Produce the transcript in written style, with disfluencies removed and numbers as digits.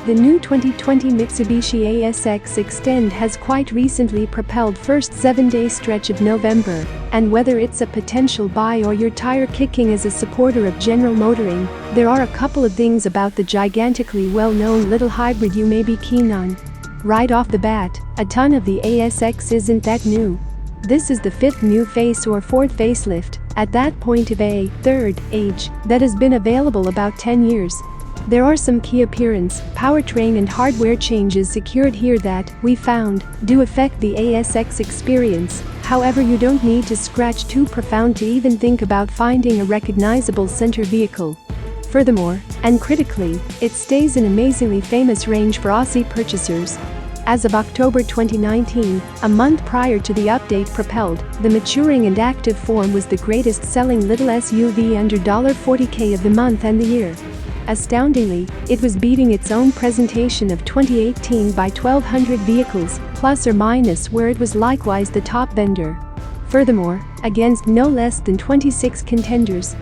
The new 2020 Mitsubishi ASX Extend has quite recently propelled first 7-day stretch of November, and whether it's a potential buy or you're tire kicking as a supporter of General Motoring, there are a couple of things about the gigantically well-known little hybrid you may be keen on. Right off the bat, a ton of the ASX isn't that new. This is the 5th new face or 4th facelift, at that point of a third age, that has been available about 10 years. There are some key appearance, powertrain and hardware changes secured here that, we found, do affect the ASX experience. However, you don't need to scratch too profound to even think about finding a recognizable center vehicle. Furthermore, and critically, it stays an amazingly famous range for Aussie purchasers. As of October 2019, a month prior to the update, propelled, the maturing and active form was the greatest selling little SUV under $40K of the month and the year. Astoundingly, it was beating its own presentation of 2018 by 1,200 vehicles, plus or minus, where it was likewise the top vender. Furthermore, against no less than 26 contenders.